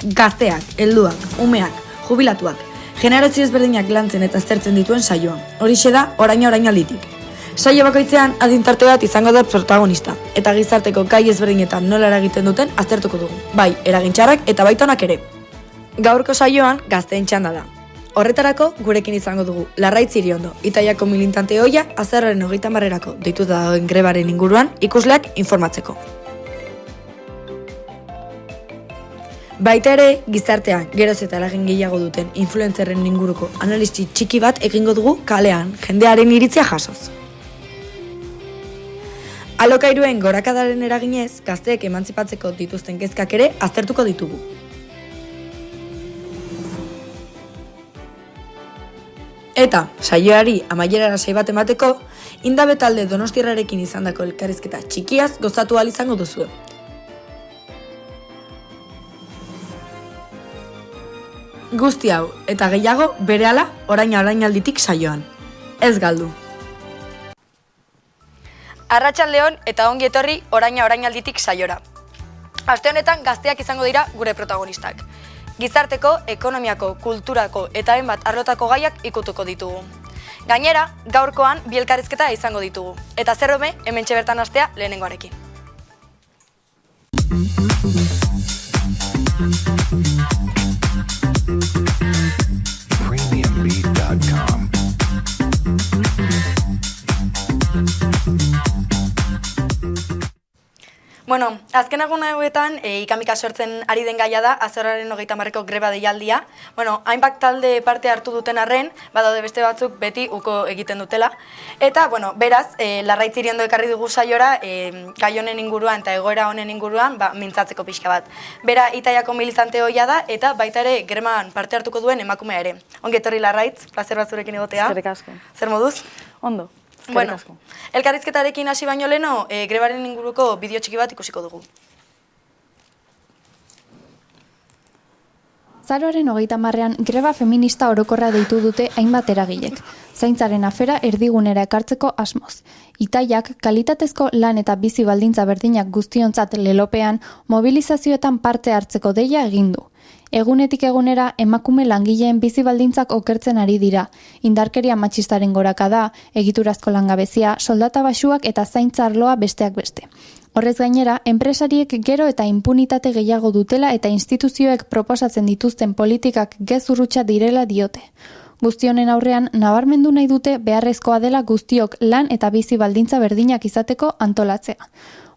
Gazteak, helduak, umeak, jubilatuak, generazio ezberdinak lantzen eta aztertzen dituen saioa. Horixe da orainalditik. Saio bakoitzean adintarte bat izango da protagonista, eta gizarteko gai ezberdinetan nola eragiten duten aztertuko dugu. Bai, eragin txarrak eta baita onak ere. Gaurko saioan gazteen txanda da. Horretarako gurekin izango dugu Larraitz Iriondo, Itaiako militante ohia azaroaren 30erako deituta dagoen grebaren inguruan ikusleak informatzeko. Baita ere, gizartean geroz eta eragin gehiago duten influencerren inguruko analisti txiki bat egingo dugu kalean, jendearen iritzia jasoz. Alokairuen gorakadaren eraginez, gazteek emantzipatzeko dituzten kezkak ere aztertuko ditugu. Eta, saioari amaierara sei bat emateko, Indabe talde Donostiarrarekin izandako elkarrizketa txikiaz gozatu ahal izango duzue. Guzti hau eta gehiago berehala orainalditik saioan. Ez galdu. Arratsaldeon eta ongi etorri orainalditik saiora. Aste honetan gazteak izango dira gure protagonistak. Gizarteko, ekonomiako, kulturako eta hainbat arlotako gaiak ikutuko ditugu. Gainera, gaurkoan bi elkarrizketa izango ditugu. Eta zer home, hementxe bertan hastea lehenengoarekin. Premiumbeat.com. Bueno, azken egun hauetan ikamika sortzen ari den gaia da azaroaren 30erako greba deialdia. Bueno, hainbat talde parte hartu duten arren, badaude beste batzuk beti uko egiten dutela. Eta, bueno, beraz, Larraitz Iriondo ekarri dugu saiora gai honen inguruan eta egoera honen inguruan mintzatzeko pixka bat. Bera Itaiako militante ohia da eta baita ere greban parte hartuko duen emakumea ere. Ongi etorri Larraitz, plazer bat zurekin egotea. Eskerrik asko. Zer moduz? Ondo. Bueno, elkarrizketarekin hasi baino leheno, grebaren inguruko bideo txiki bat ikusiko dugu. Azaroaren 30ean greba feminista orokorra deitu dute hainbat eragilek, zaintzaren afera erdigunera ekartzeko asmoz. Itaiak kalitatezko lan eta bizi baldintza berdinak guztiontzat lelopean mobilizazioetan parte hartzeko deia egin du. Egunetik egunera emakume langileen bizi baldintzak okertzen ari dira, indarkeria matxistaren gorakada, egiturazko langabezia, soldata baxuak eta zaintza arloa besteak beste. Horrez gainera, enpresariek gero eta impunitate gehiago dutela eta instituzioek proposatzen dituzten politikak gezurrutxa direla diote. Guztionen aurrean, nabarmendu nahi dute beharrezkoa dela guztiok lan eta bizi baldintza berdinak izateko antolatzea.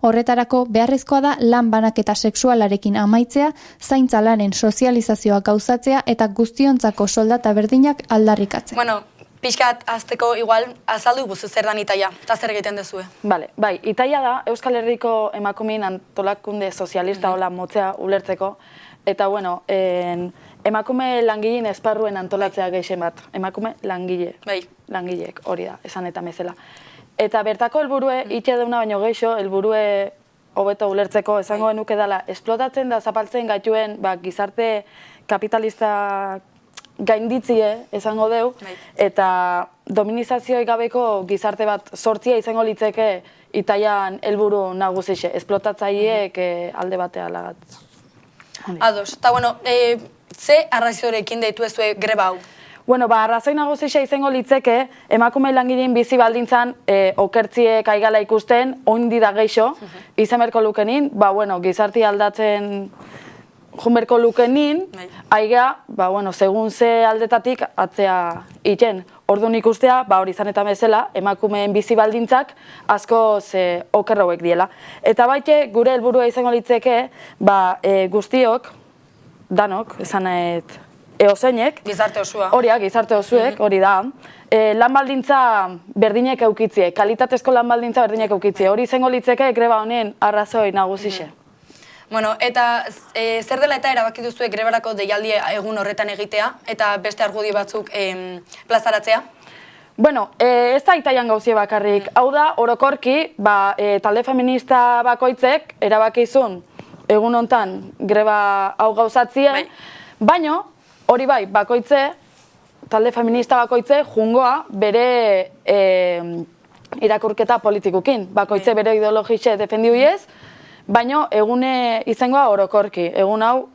Horretarako beharrezkoa da lan banaketa sexualarekin amaitzea, zaintza lanen sozializazioa gauzatzea eta guztiontzako soldata berdinak aldarrikatzea. Bueno, pixkat azteko igual azaldu guzu zer dan Itaia, eta zer egiten duzue. Bai, Itaia da Euskal Herriko emakumeen antolakunde sozialista hola motzea ulertzeko, eta bueno, emakume langileen esparruen antolatzea gehien bat. Emakume langileek hori da, esan eta mezela. Eta bertako helburue, itxe deuna baino geixo, helburue hobeto ulertzeko esango genuke dela, esplotatzen da zapaltzen gaituen gizarte kapitalista gainditzie esango deu, eta dominizazioik gabeko gizarte bat sortzia izango litzeke Itaian helburu nagusixe, esplotatzaileek alde batea lagatza. Ados, eta bueno, ze arraziorekin deitu ezue greba hau? Bueno, arrazoi nagusia izango litzeke, emakume langileen bizi baldintzan okertziek aigala ikusten, oindi da geixo, izan berko lukenin, gizarti aldatzen junberko lukenin, aiga, segun ze aldetatik atzea iten. Orduan ikustea, hori izan eta bezala, emakumeen bizi baldintzak asko oker hauek diela. Eta baite, gure helburua izango litzeke, guztiok, danok, esanet, eozeinek, Gizarte osua. Gizarte osuek, hori da. Lan baldintza berdinek eukitzie, kalitatezko lan baldintza berdinek eukitzie. Hori izango litzeke greba honen arrazoi nagusixe. Bueno, eta zer dela eta erabaki duzue grebarako deialdi egun horretan egitea, eta beste argudio batzuk plazaratzea? Bueno, ez da Itaian gauzie bakarrik. Hau da, orokorki, talde feminista bakoitzek erabakizun egun hontan greba hau gauzatzie, baino, hori bakoitze, talde feminista bakoitze, jungoa bere irakurketa politikukin. Bakoitze bere ideologixe defendiuiez, baino egune izangoa orokorki. Egun hau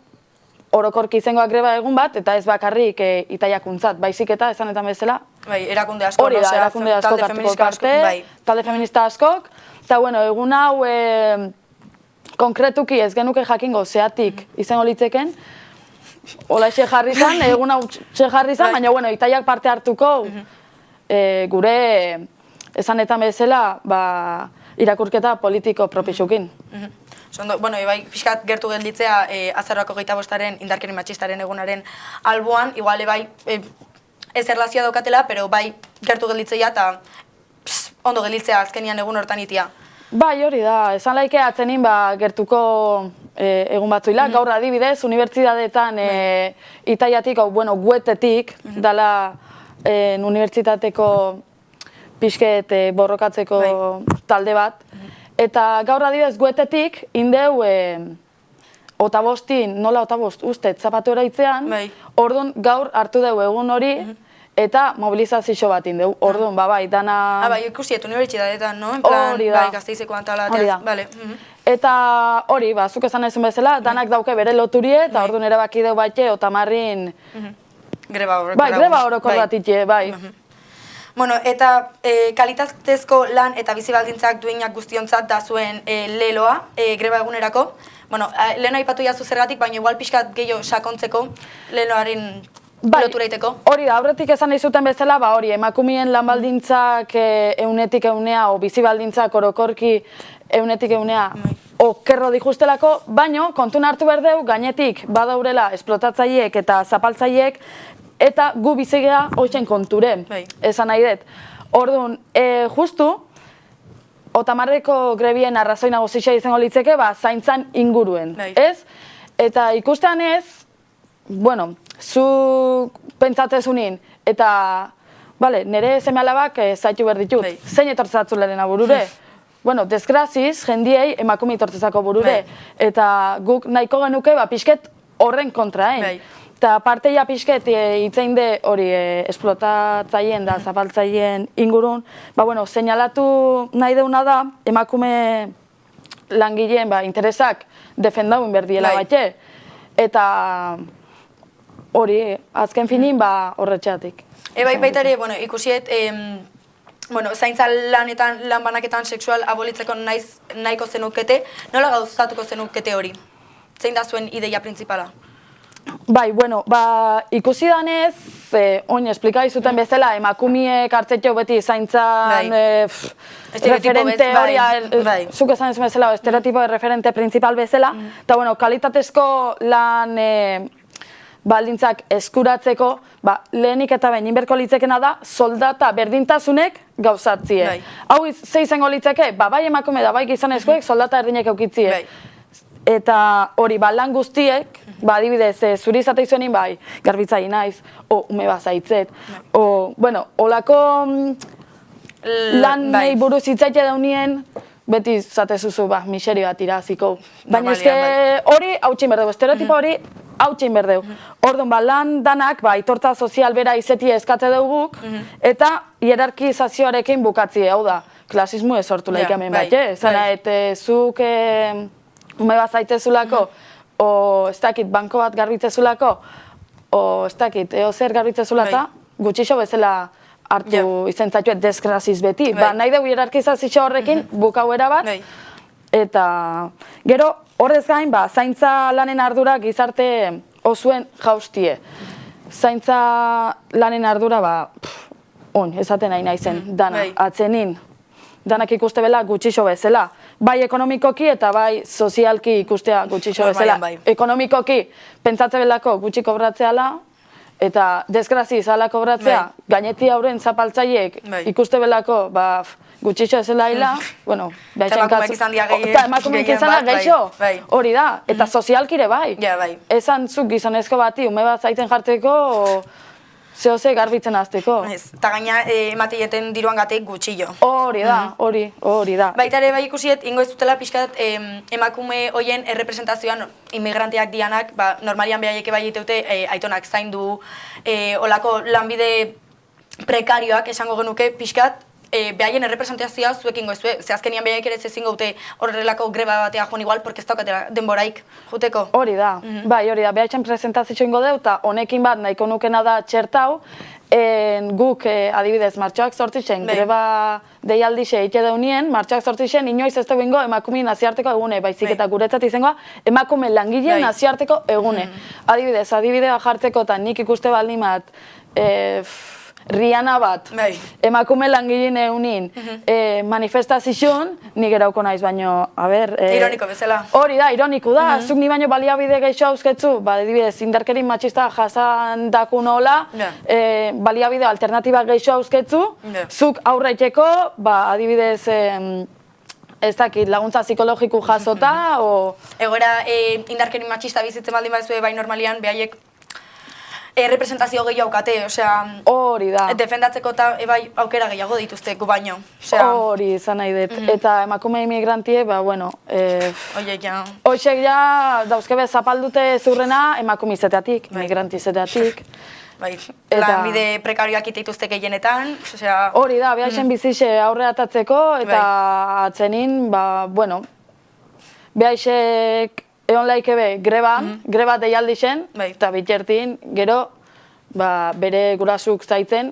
orokorki izangoak greba egun bat, eta ez bakarrik itaiakuntzat, baizik eta esanetan bezala. Bai, erakunde asko, Hori da, erakunde askok hartuko parte, talde feminista askok, eta bueno, egun hau konkretuki ez genuke jakingo zeatik izango litzeken, holaxe jarri zan, egun hau jarri zan, baina bueno, itaiak parte hartuko gure esanetan bezala irakurketa politiko propisukin. Bueno, bai, pixkat gertu gelditzea azaroako 25-aren indarkeri matxistaren egunaren alboan, igual bai ez erlazioa daukatela, pero bai gertu gelditzea eta ondo gelditzea azkenian egun hortan itia. Bai, hori da, esan laike atzenin gertuko egun batzuila, gaur adibidez, unibertsitateetan itaiatik, bueno, guetetik, dala unibertsitateko pixket borrokatzeko talde bat, eta gaur adibidez guetetik indeu nola otabost ustet zapatu eraitzean, orduan gaur hartu dugu egun hori eta mobilizazio bat indeu. Orduan, bai, dana... Bai, ikusiet unibertsitateetan, no? En plan, bai, Gasteizeko antolateaz, bale. Eta hori, zuk esan ezun bezala, danak dauke bere loturie, eta orduan erabaki dugu baite, otamarrin... Greba horokor. Bai, greba horokor bat itxe, bai. Bueno, eta kalitatezko lan eta bizi baldintzak duinak guztiontzat da zuen leloa, greba egunerako. Bueno, lehen aipatu jazu zergatik, baina igual pixkat gehiago sakontzeko leloaren lotura iteko. Hori da, aurretik esan dizuten bezala, hori, emakumeen lan baldintzak eunetik eunea, o bizi baldintzak orokorki eunetik eunea, okerro dijustelako, baino, kontun hartu berdeu, gainetik badaurela esplotatzaileek eta zapaltzaileek, eta gu bizigea hoxen konture, esan nahi dut. Orduan, justu, Otamarreko grebien arrazoi nagusitza izango litzeke, zaintzan inguruen, ez? Eta ikustean ez, bueno, zu pentsatzezunin, eta, nire seme-alabak zaitu behar ditut, zein etortzatzularen aburure? Bueno, desgraziz, jendiei emakume etortzezako burure, eta guk nahiko genuke, pixket horren kontraen. Eta parteia pixket hitzein de hori esplotatzaileen da zapaltzaileen ingurun, seinalatu nahi deuna da emakume langileen interesak defendauin berdiela batxe. Eta hori, azken finin horretxeatik. Baita ere, ikusiet, zaintza lanetan, lan banaketan sexual abolitzeko nahiko zenukete, nola gauzatuko zenukete hori? Zein da zuen ideia printzipala? Bai, ikusi danez, oin esplika izuten bezala, emakumiek hartzetxo beti zaintzan referente hori, zuk esan ez bezala, estereotipo de referente principal bezala, eta kalitatezko lan baldintzak eskuratzeko, lehenik eta behin inberko litzekena da, soldata berdintasunek gauzatzie. Hau ze izango litzeke, bai emakume da bai gizonezkoek soldata erdinek eukitzie. Eta hori, lan guztiek, adibidez, zuri izate izuenin garbitzai naiz, o ume bazaitzet, o, olako lan nahi buruz hitzaite daunien, beti zatezuzu, miseri bat iraziko. Baina eske hori hautsin berdeu, estereotipo hori hautsin berdeu. Orduan, lan danak, aitortza sozial bera izetie eskatze duguk, eta hierarkizazioarekin bukatzie, hau da, klasismo ez sortu laik hemen bat, zena, zuk ume bat zaitezulako, o ez dakit banko bat garbitzezulako, o ez dakit zer garbitzezulata, gutxixo bezala hartu izen zaituet desgraziz beti. Nahi dugu hierarkizazio horrekin bukauera bat, eta gero horrez gain, zaintza lanen ardura gizarte osuen jaustie. Zaintza lanen ardura, esaten nahi naizen, dana, atzenin. Danak ikuste bela gutxixo bezala. Bai ekonomikoki eta bai sozialki ikustea gutxixo bezala. Ekonomikoki pentsatze belako gutxi kobratzeala, eta desgraziz ala kobratzea, gaineti hauren zapaltzaileek ikuste belako gutxixo ezela hila, eta emakumeak izan dia gehiago. Eta emakumeak izan da gehiago, hori da, eta sozialkire bai. Esan zuk gizonezko bati, ume bat zaiten jartzeko, zehose garbitzen azteko. Eta gaina emateieten diruan gateik gutxillo. Hori da, hori da. Baita ere bai ikusiet, ingo ez dutela pixkat emakume hoien errepresentazioan inmigranteak dianak, normalian behaieke bai iteute aitonak zaindu, olako lanbide prekarioak esango genuke pixkat, behaien errepresentazioa zuekin goizue, ze azkenian behaiek ere ezin gaute horrelako greba batea joan igual, porque ez daukatela denboraik juteko. Hori da, bai, hori da, behatzen presentazio ingo deu, eta honekin bat nahiko nukena da txertau, guk adibidez martxoak 8 greba deialdixe eite deunien, martxoak 8 inoiz ez dugu ingo emakumeen nazioarteko egune, baizik eta guretzat izangoa emakume langileen nazioarteko egune. Adibidez, adibidea jartzeko eta nik ikuste baldin bat, Rihanna bat, emakume langileen egunin manifestazioan, nik erauko naiz, baino, a ber... Ironiko bezala. Hori da, ironiko da, zuk ni baino baliabide gehiago hauzketzu, adibidez, indarkerin matxista jasan daku nola, baliabide alternatiba gehiago hauzketzu, zuk aurreiteko, adibidez, ez dakit, laguntza psikologiku jasota, o... Egoera, indarkerin matxista bizitzen baldin badizue, bai normalian, behaiek representazio gehiago aukate, osea... Hori da. Defendatzeko eta bai aukera gehiago dituzte gu baino. Hori, izan nahi dut. Eta emakume imigrantie, bueno... Oiek ja... Hoxek ja, dauzkebe zapaldute zurrena emakumizeteatik, imigrantizeteatik. Bai, lanbide prekarioak itituzte gehienetan, osea... Hori da, behaixen bizixe aurre atatzeko, eta atzenin, bueno... Behaixek... Egon laikebe greba deialdixen, eta bitxertin, gero, bere gurasuk zaitzen,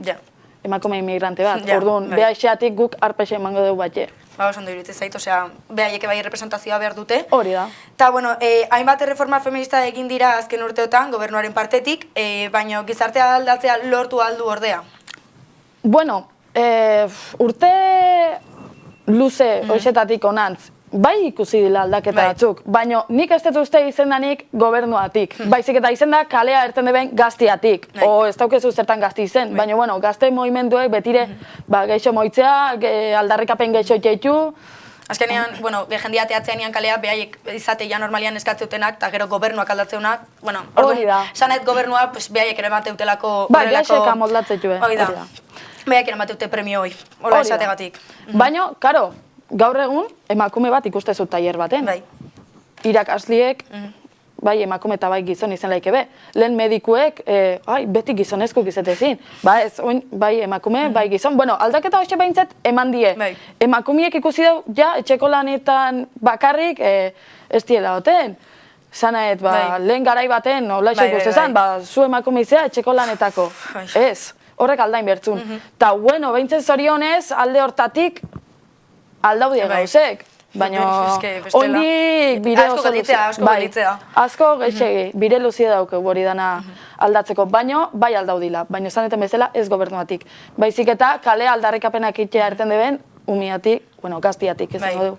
emakume imigrante bat. Orduan, behaixeatik guk arpexe emango dugu batxe. Oso ondo iruditzen zait, osea, behaiek bai representazioa behar dute. Hori da. Eta, bueno, hainbat erreforma feminista egin dira azken urteotan, gobernuaren partetik, baina gizartea aldatzea lortu aldu ordea. Bueno, urte luze hoxetatik onantz, bai ikusi dila aldaketa batzuk, baina nik ez dut uste izendanik gobernuatik. Baizik eta izenda kalea erten deben gaztiatik, o ez daukezu zertan gazti izen, baina bueno, gazte movimenduek betire geixo moitzea, aldarrikapen geixo txeitu. Azkenean, bueno, jendia teatzean ian kalea, behaiek izate ja normalian eskatzeutenak, eta gero gobernuak aldatzeunak, bueno, orduan, sanet gobernua, behaiek ere bateutelako... Bai, behaiek amoldatzetxu, hori da. Behaiek ere bateute premio hoi, hola esategatik. Baina, karo, gaur egun, emakume bat ikustezu tailer baten. Bai. Irakasliek, bai emakume eta bai gizon izen laike be. Lehen medikuek, beti gizonezko gizetezin. Bai emakume, bai gizon. Bueno, aldaketa hoxe behintzat eman die. Emakumeek ikusi dugu, etxeko lanetan bakarrik ez diela hoten. Zanaet, lehen garai baten, hola ikustezan, zu emakumizea etxeko lanetako. Ez, horrek aldain bertzun. Ta, bueno, behintzat zorionez, alde hortatik, aldaudia gauzek, baina ondik bire oso luzitzea. Asko geixegi, bire luzia dauke hori dana aldatzeko, baina bai aldaudila, baina zaneten bezala ez gobernuatik. Baizik eta kale aldarrikapenak itxea erten deben, umiatik, bueno, gaztiatik izango du.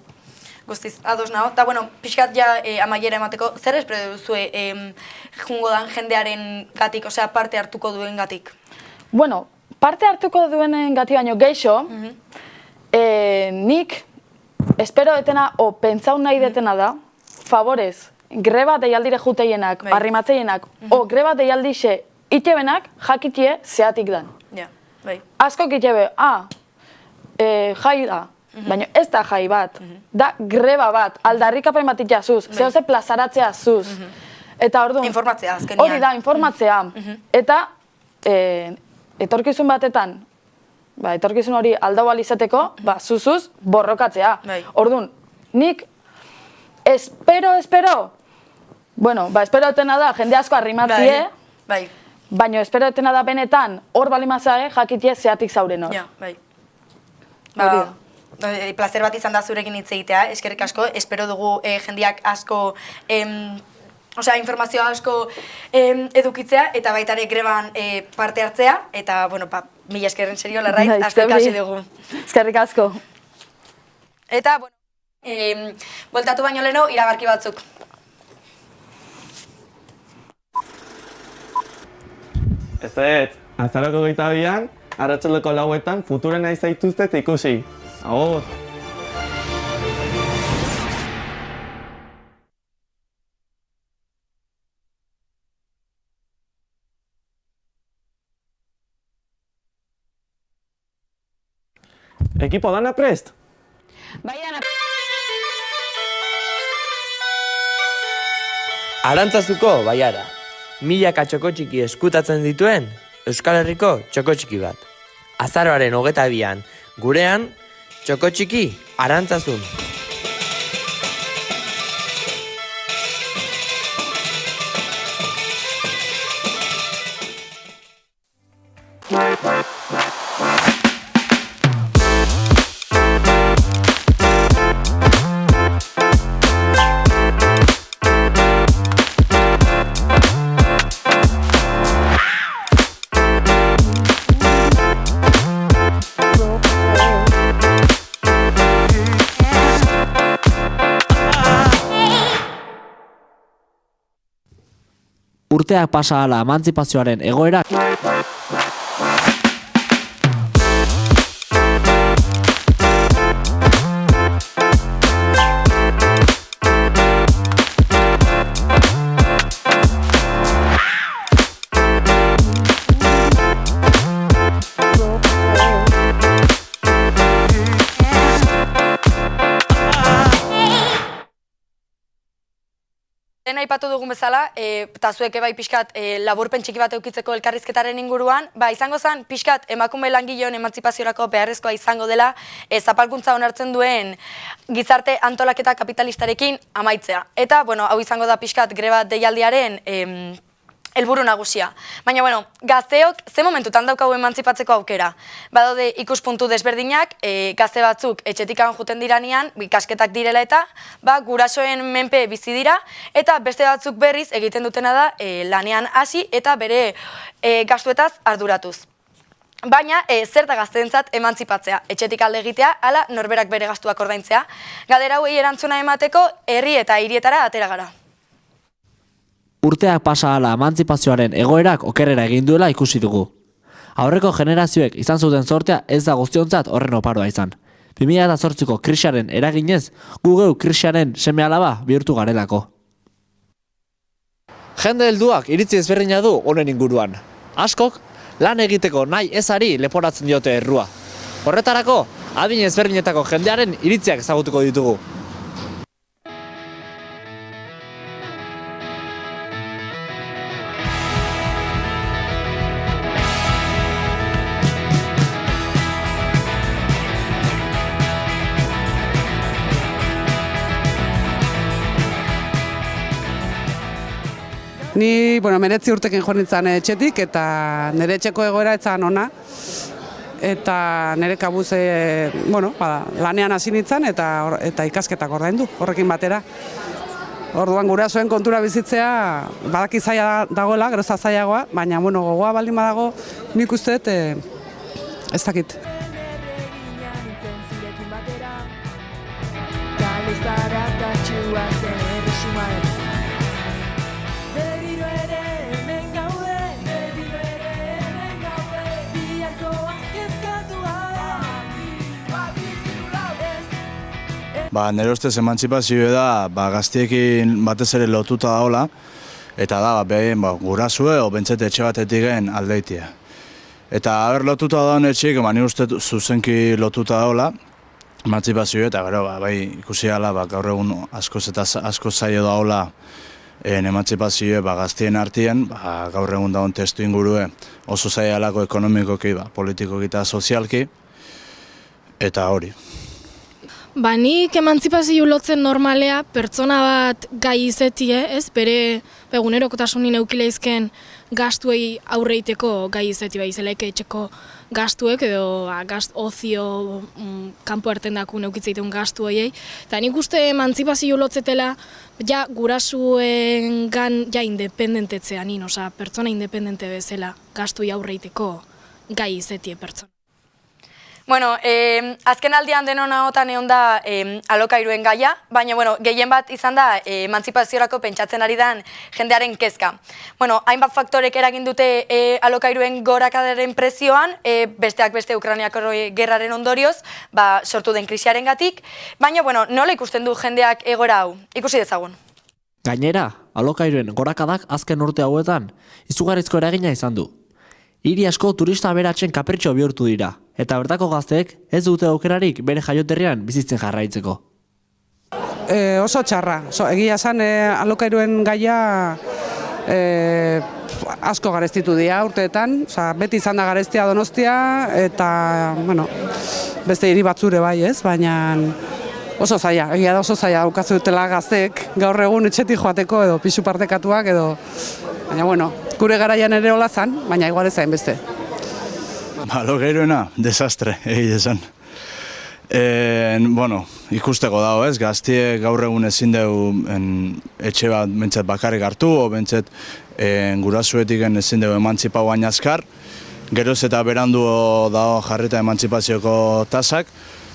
Guztiz, ados nago. Eta, bueno, pixkat ja amaiera emateko, zer espero duzue jungo dan jendearen gatik, osea, parte hartuko duen gatik? Bueno, parte hartuko duen gatik baino geixo, nik espero detena, o pentsau nahi detena da, favorez, greba deialdire juteienak, arrimatzeienak, o greba deialdixe itebenak jakitie zeatik dan. Asko kitebe, jai da, baina ez da jai bat, da greba bat, aldarrikapen bat itxasuz, zehose plazaratzea zuz. Eta orduan... Informatzea, azkenian. Hori da, informatzea. Eta, etorkizun batetan, etorkizun hori aldau alizateko, zuzuz, borrokatzea. Orduan, nik espero, bueno, espero etena da, jende asko arrimatzie, baina espero etena da benetan, hor balimazae, jakitie zeatik zauren hor. Plazer bat izan da zurekin hitz egitea, eskerrik asko, espero dugu jendeak asko... Osea, informazioa asko edukitzea, eta baita ere greban parte hartzea, eta, bueno, mila eskerren serio, larraiz, asko ikasi dugu. Eskerrik asko. Eta, bueno, bueltatu baino leno, iragarki batzuk. Ez, azaroko 22an, arratsaldeko 4etan, Futuren nahi zaituztet ikusi. Agur! Ekipo dana prest? Bai dana Arantzazuko baiara. Milaka txoko txiki eskutatzen dituen Euskal Herriko txoko txiki bat. Azaroaren 22an Gurean, txoko txiki, arantzazun. Urteak pasa ahala emantzipazioaren egoerak Lehen aipatu dugun bezala, eta zuek bai pixkat laburpen txiki bat eukitzeko elkarrizketaren inguruan, izango zen pixkat emakume langileon emantzipaziorako beharrezkoa izango dela zapalkuntza onartzen duen gizarte antolaketa kapitalistarekin amaitzea. Eta, hau izango da pixkat greba deialdiaren helburu nagusia. Baina, gazteok ze momentutan daukagu emantzipatzeko aukera? Badaude ikuspuntu desberdinak, gazte batzuk etxetikan juten diranean, ikasketak direla eta, gurasoen menpe bizi dira, eta beste batzuk berriz egiten dutena da lanean hasi eta bere gastuetaz arduratuz. Baina, zer da gazteentzat emantzipatzea, etxetik alde egitea, ala norberak bere gastuak ordaintzea. Galdera hauei erantzuna emateko, herri eta hirietara atera gara. urteak pasa ahala emantzipazioaren egoerak okerrera egin duela ikusi dugu. Aurreko generazioek izan zuten zortea ez da guztiontzat horren oparoa izan. 2008ko krisiaren eraginez, gu geu krisiaren seme-alaba bihurtu garelako. Jende helduak iritzi ezberdina du honen inguruan. Askok, lan egiteko nahi ezari leporatzen diote errua. Horretarako, adin ezberdinetako jendearen iritziak ezagutuko ditugu. Ni, 19 urtekin joan nintzen etxetik eta nire etxeko egoera etzan ona. Eta nire kabuz, lanean hasi nintzen eta ikasketak ordaindu, horrekin batera. Orduan gurasoen kontura bizitzea, badaki zaila dagoela, geroza zailagoa, baina gogoa baldin badago, nik uste ez dakit. Nire ustez emantzipazioa da gaztiekin batez ere lotuta daola, eta da behin gurasue o bentsete etxe batetik gen aldeitia. Eta haber lotuta daun etxik, nire ustez zuzenki lotuta daola, emantzipazioa eta gero ikusi gala gaur egun asko zailo daola emantzipazioa gaztien artien, gaur egun daun testu ingurue oso zailako ekonomikoki, politikoki eta sozialki, eta hori. Nik emantzipazio lotzen normalea pertsona bat gai izetie, bere egunerokotasunin eukileizken gastuei aurreiteko gai izeti izelaik etxeko gastuek edo ozio kanpo ertendakun eukitzeiteun gastu horiei. Eta nik uste emantzipazio lotzetela gurasuen gan independentetzea nin, pertsona independente bezala gastuei aurreiteko gai izetie pertsona. Azken aldian denon ahotan egon da alokairuen gaia, baina gehien bat izan da emantzipaziorako pentsatzen ari den jendearen kezka. Hainbat faktorek eragin dute alokairuen gorakadaren prezioan, besteak beste Ukrainiako gerraren ondorioz, sortu den krisiaren gatik, baina nola ikusten du jendeak egora hau? Ikusi dezagun. Gainera, alokairuen gorakadak azken urte hauetan izugarrizko eragina izan du. Hiri asko turista aberatzen kapritxo bihurtu dira, eta bertako gazteek ez dute aukerarik bere jaioterrian bizitzen jarraitzeko. Oso txarra. Egia esan alokairuen gaia asko garestitu dira urteetan. Beti izan da garestia Donostia, eta beste hiri batzure bai, ez? Baina oso zaila, egia da oso zaila daukazu dutela gazteek gaur egun etxetik joateko edo pisu partekatuak edo... Baina, bueno, gure garaian ere hola zan, baina igual ez zain beste. Alokairuena, desastre, egia esan. Bueno, ikusteko dago ez, gaztiek gaur egun ezin dugu etxe bat bentsat bakarrik hartu, o bentsat gurasuetik ezin dugu emantzipau baina azkar. Geroz eta berandu dago jarrita emantzipazioko tasak,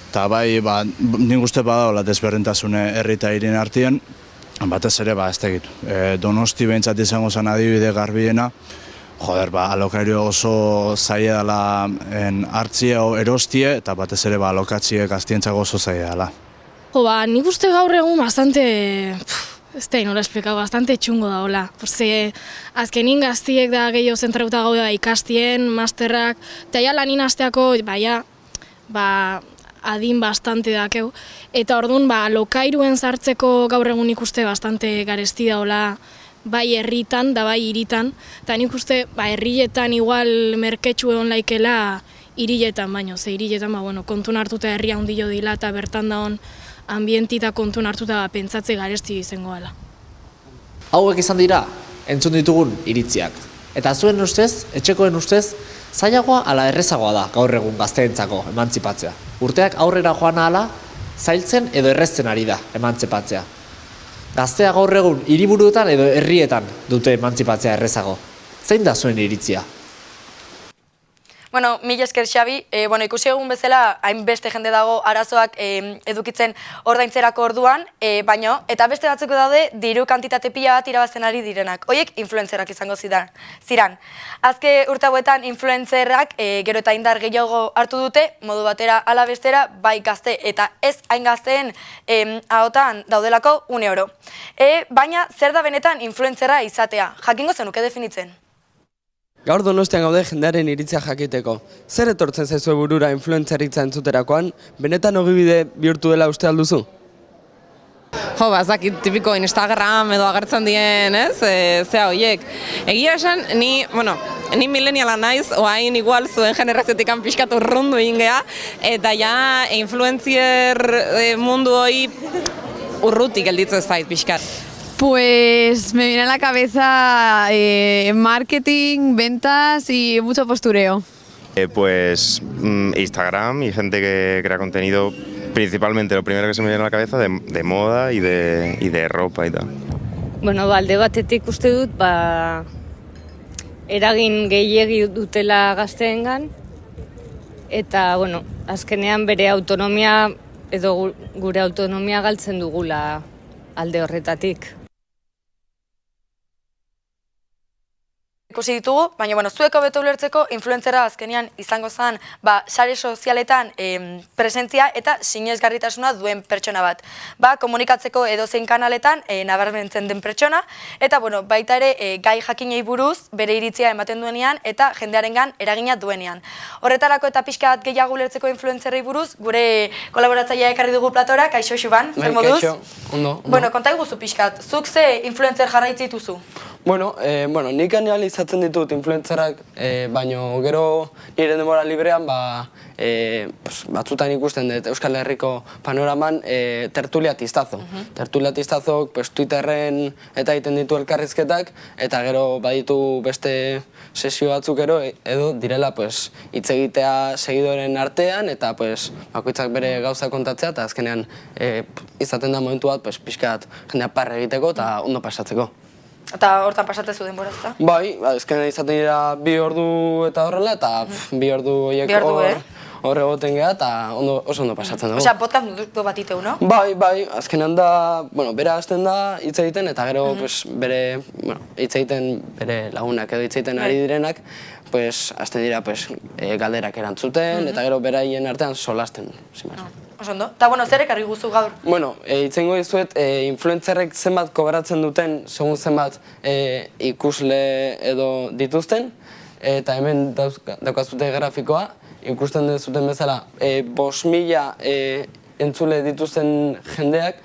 eta bai, nik uste badago desberdintasune herri eta hirien artean, batez ere, ez tegit. Donosti bentsat izango zen adibide garbiena, joder, alokairu oso zaila dela hartzia o erostie, eta batez ere alokatzie gaztientzako oso zaila dela. Nik uste gaur egun bastante, ez da nola esplikau, bastante txungo da hola. Azkenin gaztiek da gehiago zentrauta gaude da ikastien, masterrak, eta ja lanin hasteako, adin bastante dakeu. Eta orduan, alokairuen sartzeko gaur egun ikuste bastante garesti da hola, bai herritan da bai hiritan, eta nik uste herrietan igual merketxu egon laikela hirietan baino, ze hirietan kontun hartuta herria hundio dila eta bertan daun ambientita kontun hartuta pentsatze garesti izango dela. Hauek izan dira, entzun ditugun iritziak. Eta zuen ustez, etxekoen ustez, zailagoa ala errezagoa da gaur egun gazteentzako emantzipatzea. Urteak aurrera joan ahala, zailtzen edo errezten ari da emantzipatzea. Gaztea gaur egun hiriburuetan edo herrietan dute emantzipatzea errezago. Zein da zuen iritzia? Bueno, mila esker Xabi, ikusi egun bezala hainbeste jende dago arazoak edukitzen ordaintzerako orduan, baino, eta beste batzuko daude diru kantitate pila bat irabazten ari direnak. Hoiek influencerak izango ziran. Azke urte hauetan influencerrak gero eta indar gehiago hartu dute, modu batera ala bestera, bai gazte eta ez hain gazteen ahotan daudelako €1. Baina zer da benetan influencerra izatea? Jakingo zenuke definitzen? Gaur Donostian gaude jendearen iritzia jakiteko. Zer etortzen zaizue burura influenceritza entzuterakoan, benetan ogibide bihurtu dela uste alduzu? Bazakit tipiko Instagram edo agertzen dien, ez? Zea horiek. Egia esan, ni mileniala naiz, oain igual zuen generaziotik pixkatu urrundu egin geha, eta ja influencer mundu hori urrutik gelditzen zait pixkat. Pues me viene a la cabeza marketing, ventas y mucho postureo. Pues Instagram y gente que crea contenido, principalmente lo primero que se me viene a la cabeza de moda y de ropa y tal. Bueno, alde batetik uste dut, eragin gehiegi dutela gazteengan, eta, azkenean bere autonomia edo gure autonomia galtzen dugula alde horretatik. Ikusi ditugu, baina zuek hobeto ulertzeko influentzera azkenean izango zen sare sozialetan presentzia eta sinesgarritasuna duen pertsona bat. Komunikatzeko edozein kanaletan nabarmentzen den pertsona, eta baita ere gai jakinei buruz bere iritzia ematen duenean eta jendearengan eragina duenean. Horretarako eta pixka bat gehiago ulertzeko influentzerrei buruz, gure kolaboratzailea ekarri dugu platora, kaixo Xuban, zer moduz? Kaixo, ondo. Konta iguzu pixkat, zuk ze influencer jarraitzi dituzu? Nik analizatzen ditut influencerak, baina gero nire denbora librean batzutan ikusten dut Euskal Herriko panoraman tertulia tistazo. Tertulia tistazok Twitterren eta egiten ditu elkarrizketak, eta gero baditu beste sesio batzuk edo direla hitz egitea segidoren artean, eta bakoitzak bere gauza kontatzea, eta azkenean izaten da momentu bat pixkat jendea parre egiteko eta ondo pasatzeko. Eta hortan pasatezu denbora, ezta? Bai, ezkenean izaten dira 2 ordu eta horrela, eta 2 ordu horiek hor egoten geha, eta oso ondo pasatzen dugu. Osea, podcast du bat iteu, no? Bai, azkenean da, bera hasten da hitz egiten, eta gero bere hitz egiten, bere lagunak edo hitz egiten ari direnak, hasten dira galderak erantzuten, eta gero beraien artean solasten. Oso ondo. Eta, zer ekarri guzu gaur? Itzengo dizuet, influencerrek zenbat kobratzen duten, segun zenbat ikusle edo dituzten, eta hemen daukazute grafikoa, ikusten duzuten bezala, 5.000 entzule dituzten jendeak,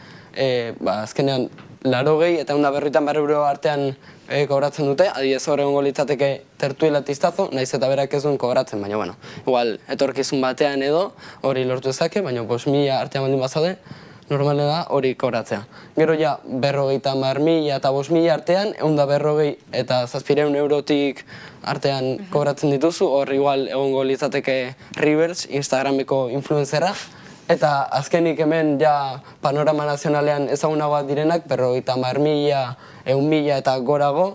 azkenean 80 eta 150 euro artean kobratzen dute, adibidez hor egongo litzateke tertuliatistazo, naiz eta berak ez duen kobratzen, baina bueno, igual etorkizun batean edo hori lortu ezake, baina 5.000 artean baldin bazaude, normale da hori kobratzea. Gero ja, 50.000 eta 5.000 artean, 140 eta 700 eurotik artean kobratzen dituzu, hor igual egongo litzateke Rivers, Instagrameko influenzerra, eta azkenik hemen ja panorama nazionalean ezagunagoak direnak, 50.000, 1.000 eta gorago,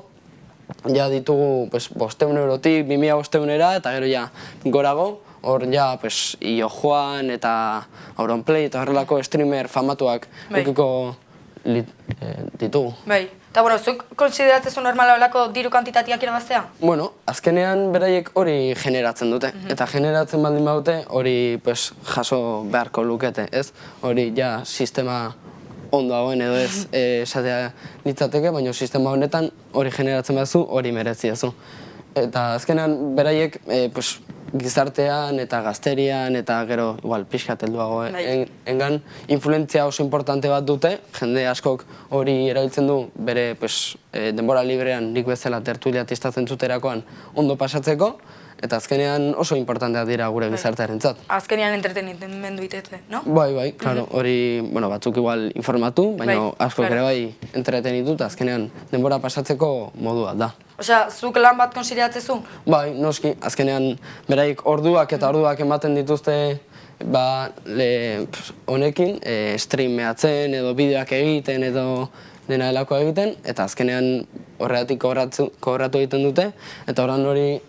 ja ditugu 500 eurotik, 2.500 eta gero ja gorago, hor ja Io Juan eta Auronplay eta horrelako streamer famatuak ukiko ditugu. Bai, eta bueno, zuk konsideratzen normala olako diru kantitatiak irabaztea? Bueno, azkenean beraiek hori generatzen dute, eta generatzen baldin badute hori jaso beharko lukete, ez? Hori ja sistema ondo hauen edo ez esatea litzateke, baina sistema honetan hori generatzen baduzu, hori mereziezu. Eta azkenean beraiek gizartean eta gazterian eta gero igual pixkat helduago engan influentzia oso importante bat dute, jende askok hori erabiltzen du bere denbora librean nik bezala tertuliatistatzen zuterakoan ondo pasatzeko, eta azkenean oso importanteak dira gure gizartearentzat. Azkenean entretenimendu itete, no? Bai, claro, hori batzuk igual informatu, baina askok ere bai entretenitu eta azkenean denbora pasatzeko modua da. Osea, zuk lan bat konsideratzen? Bai, noski, azkenean beraik orduak eta orduak ematen dituzte honekin, streameatzen edo bideoak egiten edo dena delako egiten, eta azkenean horregatik kobratu egiten dute, eta horren hori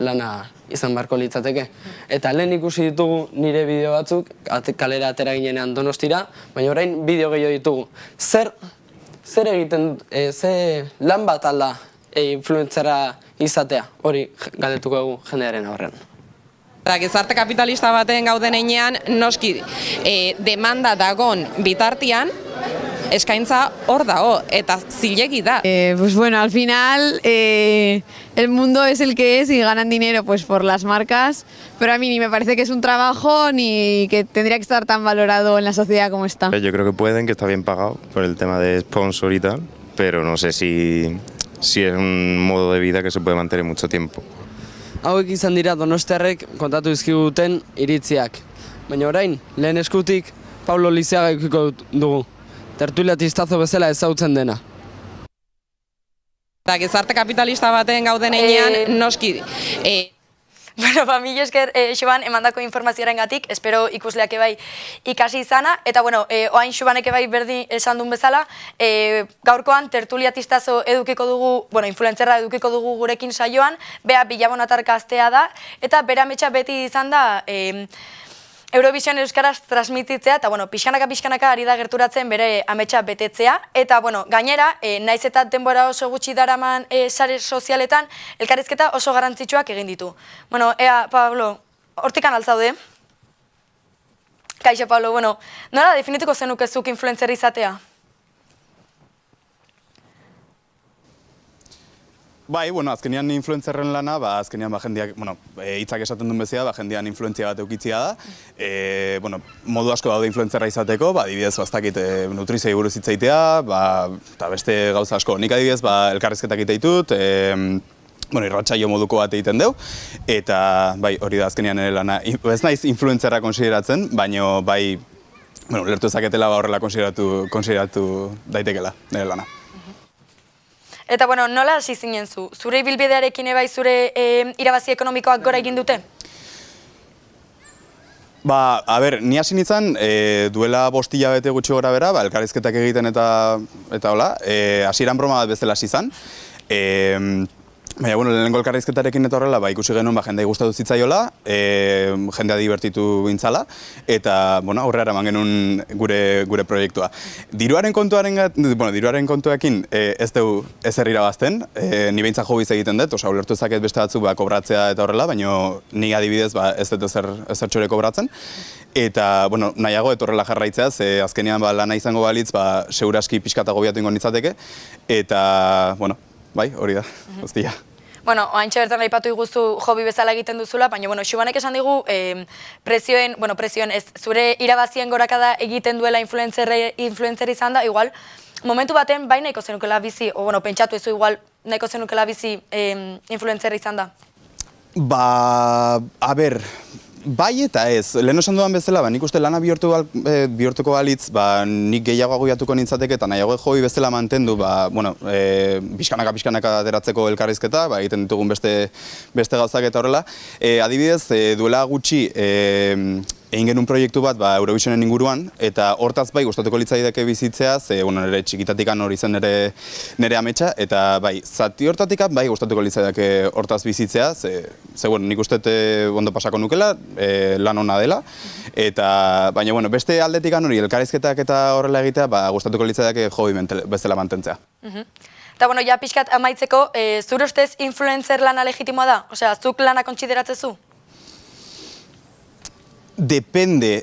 lana izan beharko litzateke. Eta lehen ikusi ditugu nire bideo batzuk, kalera atera ginenean Donostira, baina orain bideo gehiago ditugu. Zer egiten, ze lan bat alda influentzera izatea, hori galdetuko dugu jendearen aurrean. Gizarte kapitalista baten gauden heinean, noski demanda dagon bitartian, eskaintza hor dago, eta zilegi da. Pues bueno, al final el mundo es el que es y ganan dinero pues por las marcas, pero a mí ni me parece que es un trabajo ni que tendría que estar tan valorado en la sociedad como está. Yo creo que pueden, que está bien pagado por el tema de sponsor y tal, pero no sé si es un modo de vida que se puede mantener mucho tiempo. Hauek izan dira donostiarrek kontatu dizkiguten iritziak. Baina orain, lehen eskutik, Pablo Lizeaga ikiko dugu. Tertuliatistazo bezala ezagutzen dena. Gizarte kapitalista baten gauden heinean, noski. Bueno, mila esker, Xoban, emandako informazioaren gatik, espero ikusleak ebai ikasi izana, eta bueno, oain Xobanek ebai berdi esan duen bezala, gaurkoan tertuliatistazo edukiko dugu, bueno, influentzerra edukiko dugu gurekin saioan, bea Bilabonatarka astea da, eta bera ametsa beti izan da, Eurovision euskaraz transmititzea, eta bueno, pixkanaka ari da gerturatzen bere ametsa betetzea, eta bueno, gainera, naiz eta denbora oso gutxi daraman sare sozialetan, elkarrizketa oso garrantzitsuak egin ditu. Bueno, ea, Pablo, hortikan altzaude? Kaixo, Pablo, bueno, nola definituko zenukezuk influencer izatea? Bai, bueno, azkenean influenzerren lana, azkenean jendeak, hitzak esaten duen bezala, jendean influentzia bat eukitzia da. Modu asko daude influenzerra izateko, adibidez, baztakit nutrizioi buruz hitzaitea, eta beste gauza asko. Nik adibidez, elkarrizketak iteitut, irratsaio moduko bat egiten deu, eta hori da azkenean ere lana. Ez naiz influenzerra konsideratzen, baina lertu ezaketela horrela konsideratu daitekela nire lana. Eta, bueno, nola hasi zinen zu? Zure ibilbidearekin ebai zure irabazi ekonomikoak gora egin dute? Ni hasi nintzen, duela 5 hilabete gutxi gora bera, elkarrizketak egiten eta hola, hasieran broma bat bezala hasi zen. Baina, lehenengo elkarrizketarekin eta horrela, ikusi genuen jendei gustatu zitzaiola, jendea divertitu bintzala, eta aurrera eman genuen gure proiektua. Diruaren kontuekin ez dugu ezer irabazten, ni behintzat hobiz egiten dut, ulertu ezaket beste batzuk kobratzea eta horrela, baina ni adibidez ez dut ezer txore kobratzen. Eta, nahiago etorrela jarraitzea, azkenean lana izango balitz, seguraski pixkatago biatu ingo nitzateke, eta, bai, hori da, guztia. Bueno, oaintxe bertan aipatu iguzu hobi bezala egiten duzula, baina, Xobanek esan digu prezioen ez, zure irabazien gorakada egiten duela influencer izan da, igual, momentu baten bai nahiko zenukela bizi, o bueno, pentsatu ezu igual nahiko zenukela bizi influencer izan da? Ba, a ber, bai eta ez. Lehen esan dudan bezala, nik uste lana bihurtuko balitz, nik gehiago agoiatuko nintzateke eta nahiago hobby bezala mantendu, pixkanaka ateratzeko elkarrizketa, egiten ditugun beste gauzak eta horrela. Adibidez, duela gutxi egin genuen proiektu bat Eurovisionen inguruan, eta hortaz bai gustatuko litzaidake bizitzea, nire txikitatikan hori zen nire ametsa, eta bai, zati hortatikan bai gustatuko litzaidake hortaz bizitzea, nik uste ondo pasako nukela, lan ona dela, baina beste aldetikan hori elkarrizketak eta horrela egitea, gustatuko litzaidake hobby bezala mantentzea. Eta, ja pixkat amaitzeko, zure ustez influencer lana legitimoa da? Osea, zuk lana kontxideratzezu? Depende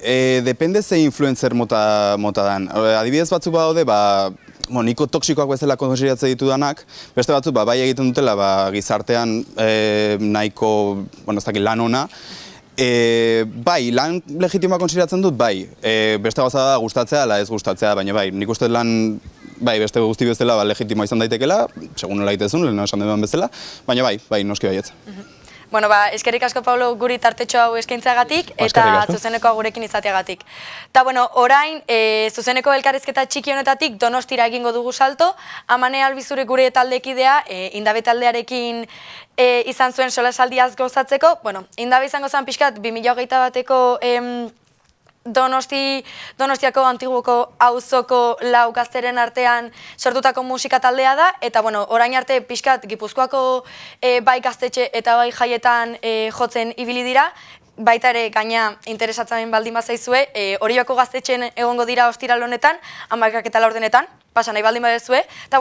ze influencer mota dan. Adibidez batzuk badaude, niko toksikoak bezala konsideratzen ditudanak, beste batzuk bai egiten dutela gizartean nahiko, lan ona. Bai, lan legitimoa konsideratzen dut, bai. Beste gauza da gustatzea, ala ez gustatzea, baina bai, nik uste lan beste guzti bezala legitimoa izan daitekela, segun nola egitezun, lehen esan dudan bezala, baina bai, noski baietz. Eskerrik asko, Paulo, guri tartetxo hau eskaintzeagatik eta zuzeneko gurekin izateagatik. Eta, orain, zuzeneko elkarrizketa txiki honetatik Donostira egingo dugu salto. Amane Albizure gure taldekidea, Indabe taldearekin izan zuen solasaldiaz gozatzeko. Indabe izango zen pixkat 2021-eko Donostiako antiguoko auzoko lau gazteren artean sortutako musika taldea da, eta orain arte pixkat Gipuzkoako bai gaztetxe eta bai jaietan jotzen ibili dira, baita ere gaina interesatzen baldin bazaizue, Orioako gaztetxen egongo dira ostiral honetan, 11:00 pasa nahi baldin badezue, eta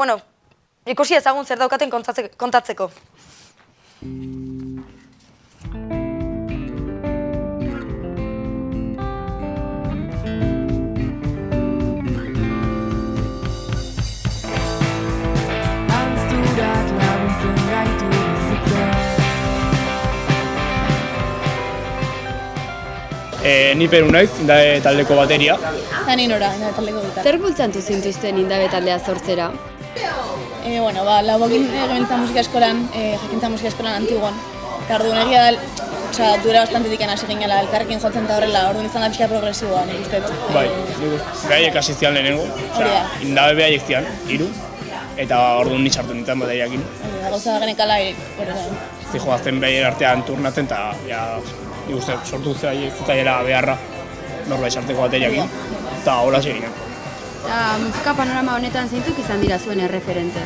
ikusi ezagun zer daukaten kontatzeko. Ni Peru naiz, Indabe taldeko bateria. Ni Nora, Indabe taldeko gitarra. Zer bultzantu zintuzten Indabe taldea sortzera? Laubokin gabiltza musika eskolan, jakintza musika eskolan Antiguan. Eta orduan egia da, duela bastantetik hasi ginela, elkarrekin jotzen eta horrela, orduan izan da pixka progresiboa, nik uste. Bai, behaiek hasi zian lehenengo, Indabe behaiek zian, 3, eta orduan nitxartu nintzen bateriakin. Gauza da genekala, Zijo gazten behaiek artean turnatzen, eta nik uste sortu zaiela beharra norbait sarteko bateriakin, eta hola seginen. Eta musika panorama honetan zeintzuk izan dira zuen erreferente?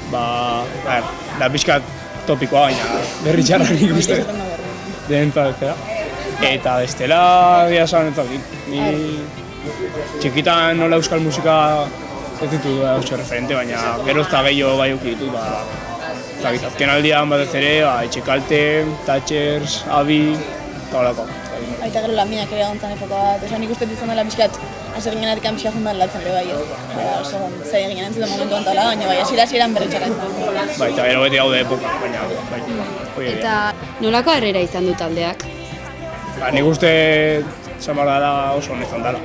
Da pixkat topikoa, baina berri txarra nik uste. Denentzat ez da. Eta bestela, gira esan ez dakit. Txikitan nola euskal musika ez ditu oso referente, baina gero ez da gehiago bai uki ditu. Azken aldian batez ere, Etxekalte, Thatchers, Abi, eta holako. Eta gero laminak ere gontzan epoko bat, esan nik uste izan dela pixkat, hasi ginen atik pixka juntan latzen ere bai ez. Zai ginen entzuten momentu antala, baina bai, hasieran berritxara izan. Eta gero beti gaude epoka, baina bai. Eta nolako harrera izan du taldeak? Nik uste zamar dela oso honezan dela.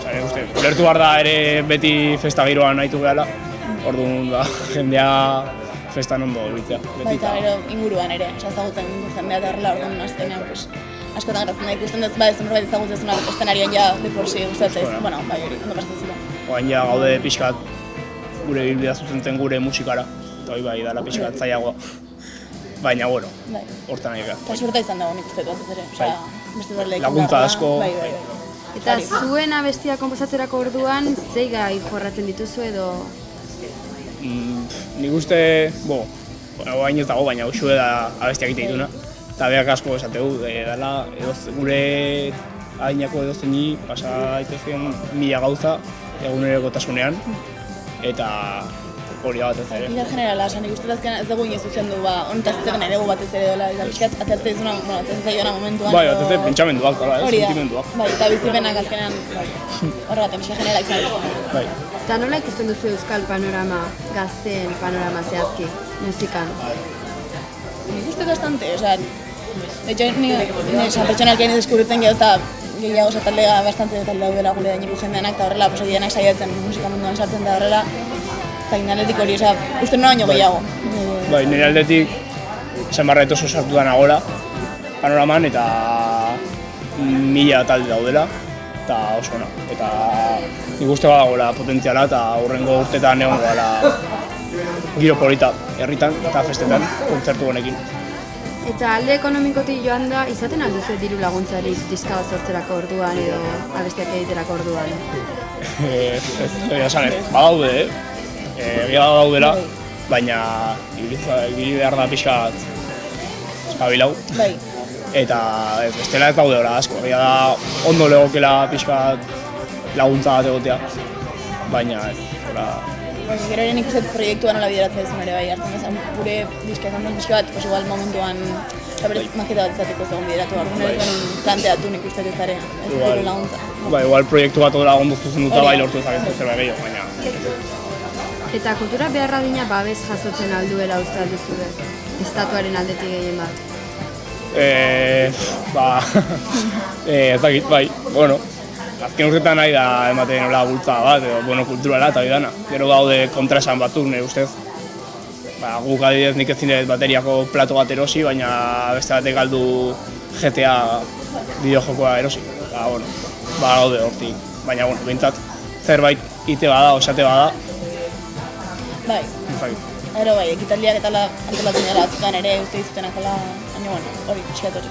Nik uste, ulertu behar da ere beti festa giroan nahitu gehala, orduan jendea festan ondo bitzea. Baita gero inguruan ere, ezagutzen jendea eta horrela orduan azkenean askotan geratzen da ikusten dut, ez norbait ezagutzen estenarioan ja de por si gustatzen, ondo pasatzen zila. Oain ja gaude pixkat gure bilbidea zuzentzen gure musikara, eta hori bai dela pixkat zailagoa. Baina, hortan nahi gara. Eta suerta izan dago nik uste dut ere, beste berleik. Laguntza asko. Eta zuen abestia konposatzerako orduan, zei gai jorratzen dituzu edo? Nik uste, hain ez dago, baina usue da abestiak egite dituna. Eta behak asko esategu, dela gure adinako edozeini pasa daitezken 1000 gauza egunerokotasunean, eta hori da batez ere. Ida generala, nik uste azkenean ez dugu inoiz zuzendu, honetaz zegoen ere batez ere dela, eta pixkat ateatzea izuna, ateatzen zaioana momentuan. Bai, ateatzen pentsamenduak, sentimenduak. Bai, eta bizipenak azkenean horregaten pixka generala izan. Bai. Eta nola ikusten duzu euskal panorama, gazteen panorama zehazki, musikan? Nik uste bastante, de hecho, pertsonalki deskubritzen gero eta gehiago taldea, bastante talde daudela gure daineko jendeanak, eta horrela, pues, egienak saiatzen musika munduan sartzen da horrela, eta inaletik hori, uste nora baino gehiago. Bai, nire aldetik, zenbarret oso sartu da nagola, panoraman, eta 1000 talde daudela, eta oso ona. Eta nik uste badagoela potentziala, eta hurrengo urtetan egon gara giro polita, herritan eta festetan, kontzertu honekin. Eta alde ekonomikotik joan da, izaten alduzu diru laguntzarik diska bat sortzerako orduan edo abestiak egiterako orduan? Esan ez, badaude, egia daudela, baina ibili behar da pixka espabilau. Bai. Eta bestela ez daude ora asko, egia da ondo legokela pixka laguntza bat egotea, baina ora... Gero ere nik uste proiektuan nola bideratzen ezun ere bai, hartzen ezan gure diska izan duen pixka bat, pues igual momentuan maketa bat izateko zegoen bideratu, orduan ere zuen planteatu nik uste ez daren, ez diru laguntza. Ba, igual proiektu bat odela ondo zuzenduta bai lortu ezagezu zerbait gehiago, baina... Eta kultura beharra dina babes jasotzen alduela uste alduzu estatuaren aldetik gehien bat? Ez dakit, bai, bueno. Azken urtetan nahi da ematen nola bultza bat, edo kulturala eta bidana. Gero daude kontraesan batzuk, nire ustez. Guk adibidez nik ezin dut bateriako plato bat erosi, baina beste batek galdu GTA bideojokoa erosi. Gaude hortik. Baina, behintzat, zerbait ite bada, osate bada. Bai. Gero bai, ekitaldiak eta antolatzen dela batzutan ere uste dizutenak hola, baina hori, pixkat hori.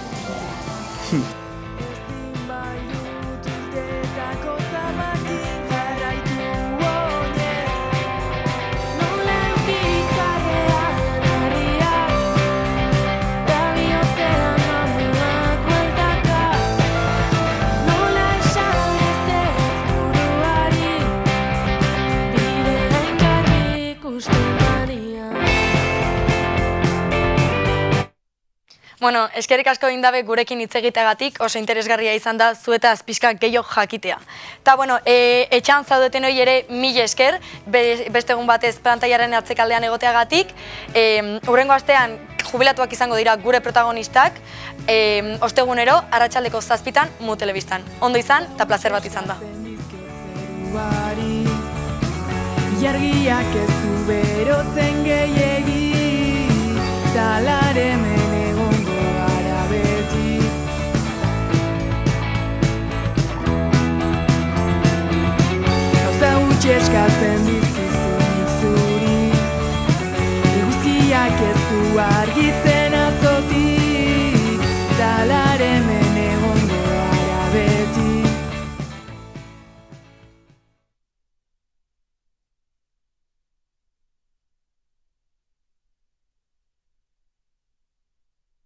Bueno, eskerrik asko indabe gurekin hitz egiteagatik, oso interesgarria izan da zuetaz pixka gehiago jakitea. Eta, bueno, etxean zaudeten hori ere mila esker, beste egun batez pantaiaren atzekaldean egoteagatik. Hurrengo astean jubilatuak izango dira gure protagonistak, ostegunero, arratsaldeko 7:00 Mu Telebistan. Ondo izan, eta plazer bat izan da. Ilargiak ez du berotzen gehiegi, talare hemen egongo gara beti. Gauza gutxi eskatzen dizu